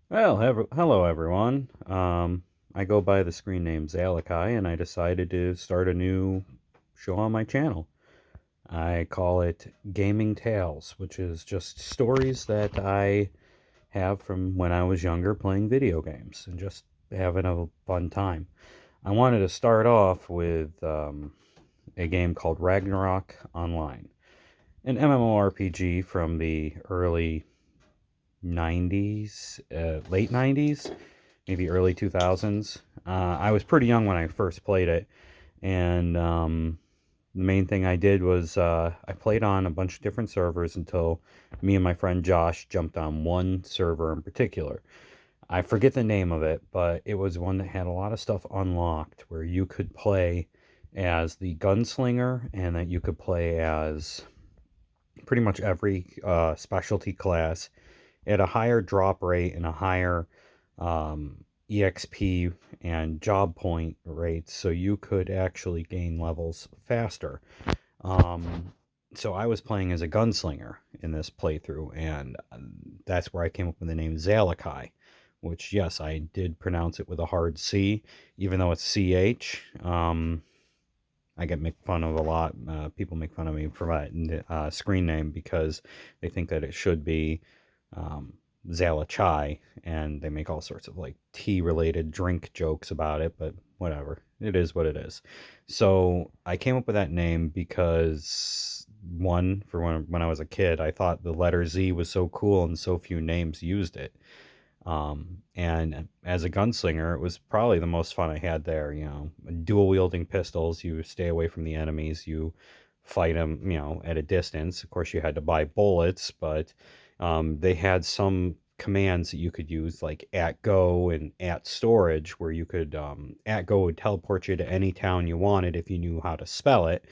Well, hello everyone. I go by the screen name Zalakai, and I decided to start a new show on my channel. I call it Gaming Tales, which is just stories that I have from when I was younger playing video games and just having a fun time. I wanted to start off with a game called Ragnarok Online, an MMORPG from the early 90s, late 90s, maybe early 2000s. I was pretty young when I first played it, and the main thing I did was I played on a bunch of different servers until me and my friend Josh jumped on one server in particular. I forget the name of it, but it was one that had a lot of stuff unlocked where you could play as the gunslinger and that you could play as pretty much every specialty class at a higher drop rate and a higher EXP and job point rates, so you could actually gain levels faster. Um, so I was playing as a gunslinger in this playthrough, and that's where I came up with the name Zalakai, which, yes, I did pronounce it with a hard C, even though it's CH. I get made fun of a lot. People make fun of me for my screen name because they think that it should be um, Zala Chai, and they make all sorts of like tea related drink jokes about it, but whatever. It is what it is. So I came up with that name because one, for when I was a kid, I thought the letter Z was so cool and so few names used it. And as a gunslinger, it was probably the most fun I had there. You know, dual wielding pistols, you stay away from the enemies, you fight them, at a distance. Of course, you had to buy bullets, but they had some commands that you could use, like at go and at storage, where you could, at go would teleport you to any town you wanted if you knew how to spell it.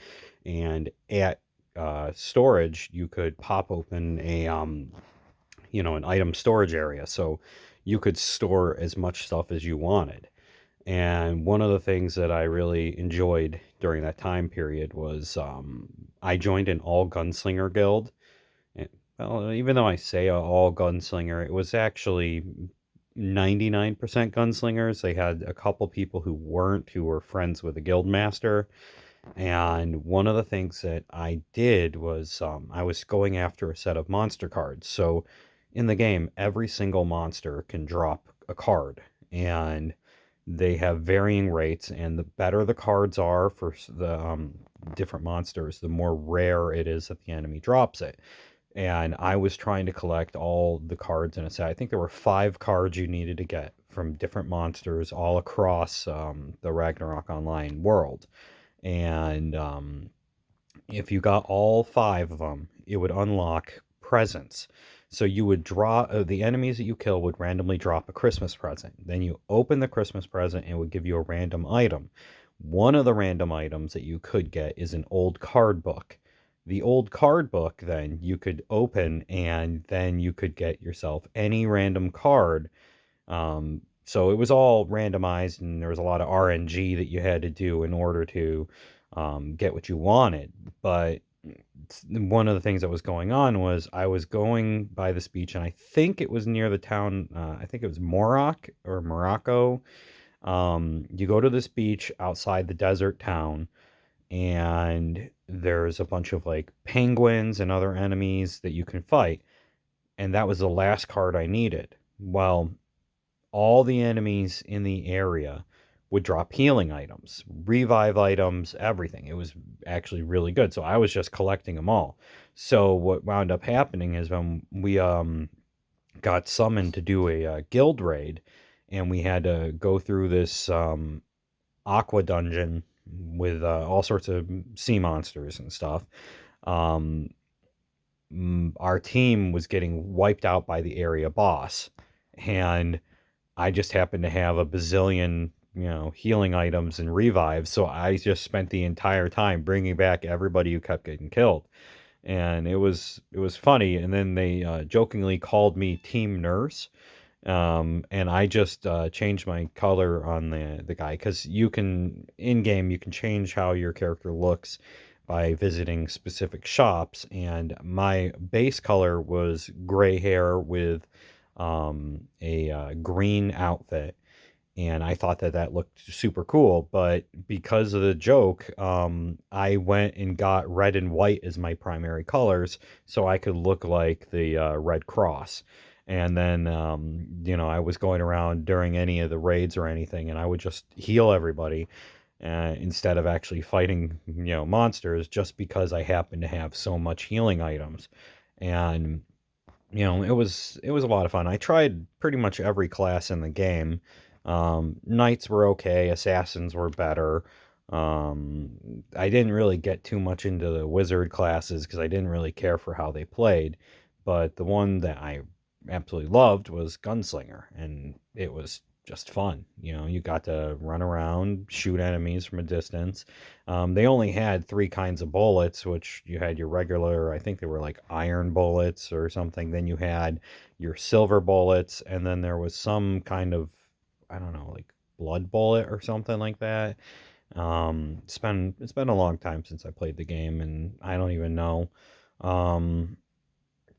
And at storage, you could pop open an item storage area. So you could store as much stuff as you wanted. And one of the things that I really enjoyed during that time period was I joined an all gunslinger guild. And, well, even though I say all gunslinger, it was actually 99% gunslingers. They had a couple people who weren't, who were friends with the guild master. And one of the things that I did was I was going after a set of monster cards. So in the game, every single monster can drop a card, and they have varying rates. And the better the cards are for the different monsters, the more rare it is that the enemy drops it. And I was trying to collect all the cards in a set. I think there were 5 cards you needed to get from different monsters all across the Ragnarok Online world. And if you got all 5 of them, it would unlock presents. So you would draw the enemies that you kill would randomly drop a Christmas present. Then you open the Christmas present and it would give you a random item. One of the random items that you could get is an old card book. The old card book then you could open, and then you could get yourself any random card. So it was all randomized, and there was a lot of RNG that you had to do in order to get what you wanted. But one of the things that was going on was I was going by this beach, and I think it was near the town. I think it was Morocco or Morocco. You go to this beach outside the desert town, and there's a bunch of like penguins and other enemies that you can fight. And that was the last card I needed. Well, all the enemies in the area would drop healing items, revive items, everything. It was actually really good. So I was just collecting them all. So what wound up happening is when we got summoned to do a guild raid, and we had to go through this aqua dungeon with all sorts of sea monsters and stuff. Um, our team was getting wiped out by the area boss, and I just happened to have a bazillion, healing items and revives. So I just spent the entire time bringing back everybody who kept getting killed, and it was funny. And then they jokingly called me Team Nurse, and I just changed my color on the guy, because you can in game you can change how your character looks by visiting specific shops, and my base color was gray hair with a green outfit, and I thought that that looked super cool. But because of the joke, I went and got red and white as my primary colors, so I could look like the Red Cross. And then, I was going around during any of the raids or anything, and I would just heal everybody instead of actually fighting, monsters, just because I happened to have so much healing items. And it was a lot of fun. I tried pretty much every class in the game. Knights were okay, assassins were better. I didn't really get too much into the wizard classes because I didn't really care for how they played. But the one that I absolutely loved was Gunslinger, and it was just fun. You got to run around, shoot enemies from a distance. They only had three kinds of bullets, which you had your regular, I think they were like iron bullets or something. Then you had your silver bullets, and then there was some kind of, I don't know, like blood bullet or something like that. It's been a long time since I played the game, and I don't even know. Um,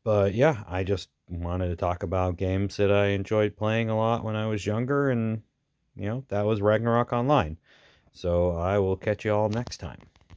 but yeah, I just wanted to talk about games that I enjoyed playing a lot when I was younger, and that was Ragnarok Online. So I will catch you all next time.